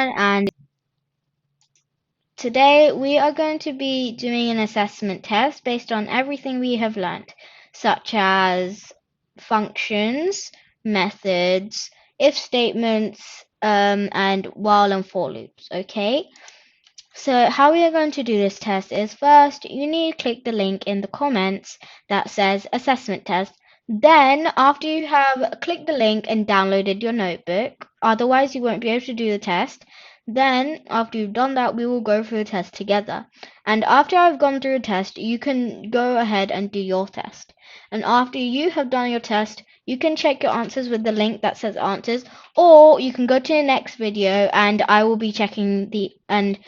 everyone, and today we are going to be doing an assessment test based on everything we have learnt, such as functions, methods, if statements, and while and for loops, okay? So how we are going to do this test is first you need to click the link in the comments that says assessment test. Then after you have clicked the link and downloaded your notebook, otherwise you won't be able to do the test. Then after you've done that, we will go through the test together. And after I've gone through the test, you can go ahead and do your test. And after you have done your test, you can check your answers with the link that says answers, or you can go to the next video and I will be checking and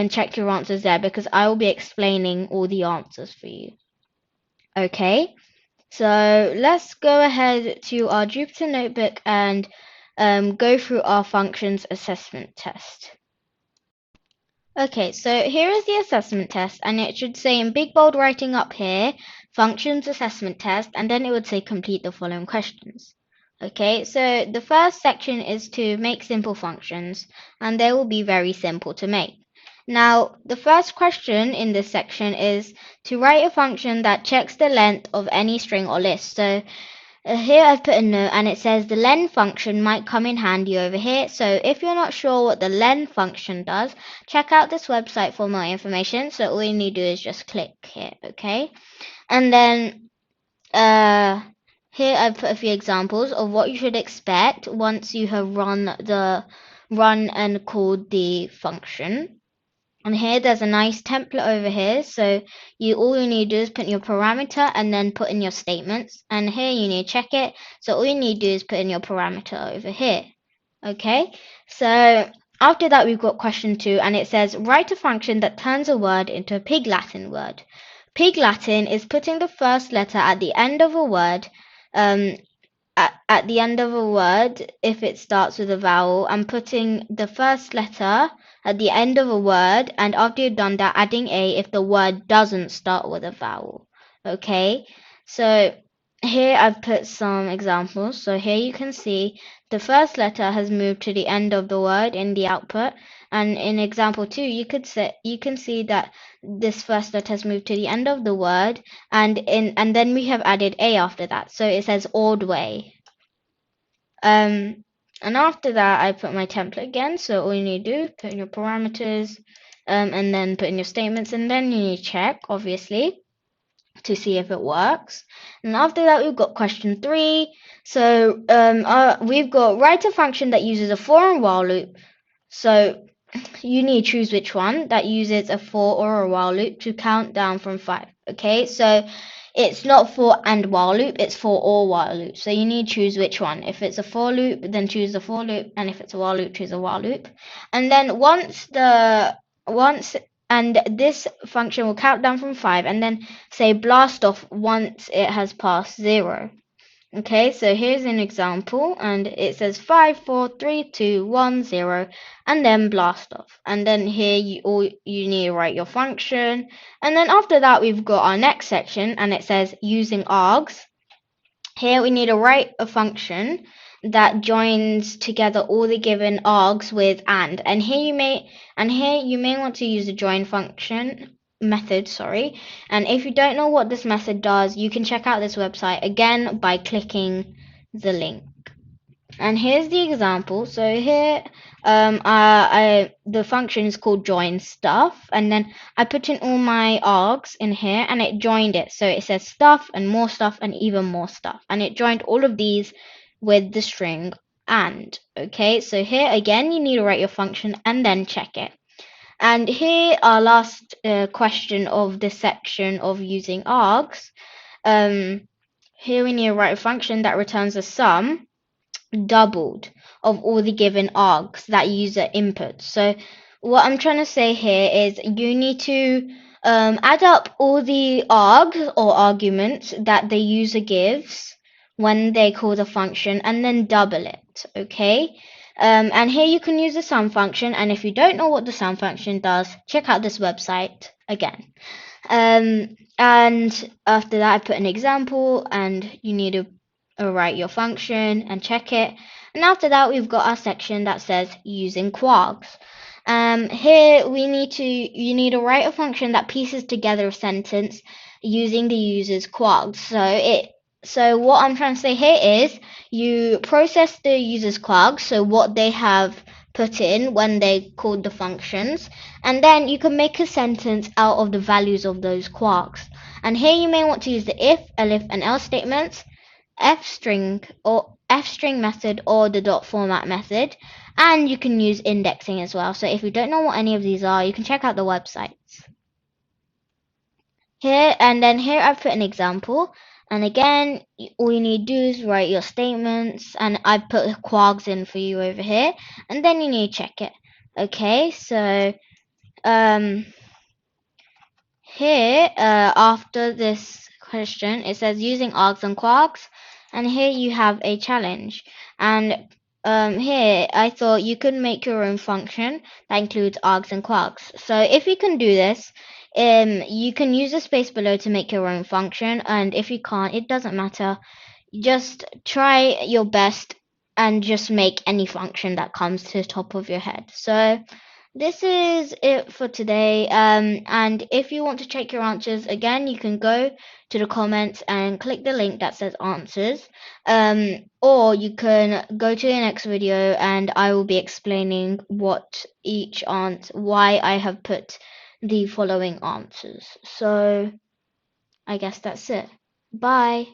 check your answers there because I will be explaining all the answers for you. Okay, so let's go ahead to our Jupyter notebook and go through our functions assessment test. Okay, so here is the assessment test, and it should say in big bold writing up here, functions assessment test, and then it would say complete the following questions. Okay, so the first section is to make simple functions, and they will be very simple to make. Now, the first question in this section is to write a function that checks the length of any string or list. So here I've put a note and it says the len function might come in handy over here. So if you're not sure what the len function does, check out this website for more information. So all you need to do is just click here, okay? And then here I've put a few examples of what you should expect once you have run and called the function. And here there's a nice template over here, so all you need to do is put in your parameter and then put in your statements, and here you need to check it, so all you need to do is put in your parameter over here. Okay, so after that we've got question 2, and it says write a function that turns a word into a Pig Latin word. Pig Latin is putting the first letter at the end of a word, at the end of a word if it starts with a vowel, and putting the first letter at the end of a word, and after you've done that, adding a if the word doesn't start with a vowel. Okay, so here I've put some examples. So here you can see the first letter has moved to the end of the word in the output, and in example 2 you can see that this first letter has moved to the end of the word, and then we have added a after that, so it says Ordway. And after that, I put my template again. So all you need to do, put in your parameters, and then put in your statements, and then you need to check, obviously, to see if it works. And after that, we've got question 3. So we've got write a function that uses a for and while loop. So you need to choose which one that uses a for or a while loop to count down from 5. Okay, so it's not for and while loop, it's for or while loop. So you need to choose which one. If it's a for loop, then choose the for loop, and if it's a while loop, choose a while loop. And then and this function will count down from 5 and then say blast off once it has passed 0. Okay, so here's an example, and it says 5, 4, 3, 2, 1, 0, and then blast off. And then here you need to write your function. And then after that, we've got our next section, and it says using args. Here we need to write a function that joins together all the given args with and here you may want to use the join function method, and if you don't know what this method does, you can check out this website again by clicking the link. And here's the example. So here the function is called join stuff, and then I put in all my args in here and it joined it. So it says stuff and even more stuff, and it joined all of these with the string and. Okay, so here again you need to write your function and then check it. And here our last question of this section of using args. Here we need to write a function that returns a sum doubled of all the given args that user inputs. So what I'm trying to say here is you need to add up all the args or arguments that the user gives when they call the function and then double it, okay? And here you can use the sum function, and if you don't know what the sum function does, check out this website again. And after that I put an example, and you need to write your function and check it. And after that, we've got our section that says using quarks. Here you need to write a function that pieces together a sentence using the user's quarks. So what I'm trying to say here is you process the user's quarks, so what they have put in when they called the functions, and then you can make a sentence out of the values of those quarks. And here you may want to use the if, elif, and else statements, f-string method, or the dot format method, and you can use indexing as well. So if you don't know what any of these are, you can check out the websites. Here I've put an example, and again, all you need to do is write your statements, and I've put quarks in for you over here, and then you need to check it. Okay, so here after this question, it says using args and quarks, and here you have a challenge. And here I thought you could make your own function that includes args and quarks. So if you can do this, you can use the space below to make your own function, and if you can't, it doesn't matter. Just try your best and just make any function that comes to the top of your head. So this is it for today. And if you want to check your answers again, you can go to the comments and click the link that says answers. Or you can go to the next video and I will be explaining why I have put the following answers. So I guess that's it. Bye.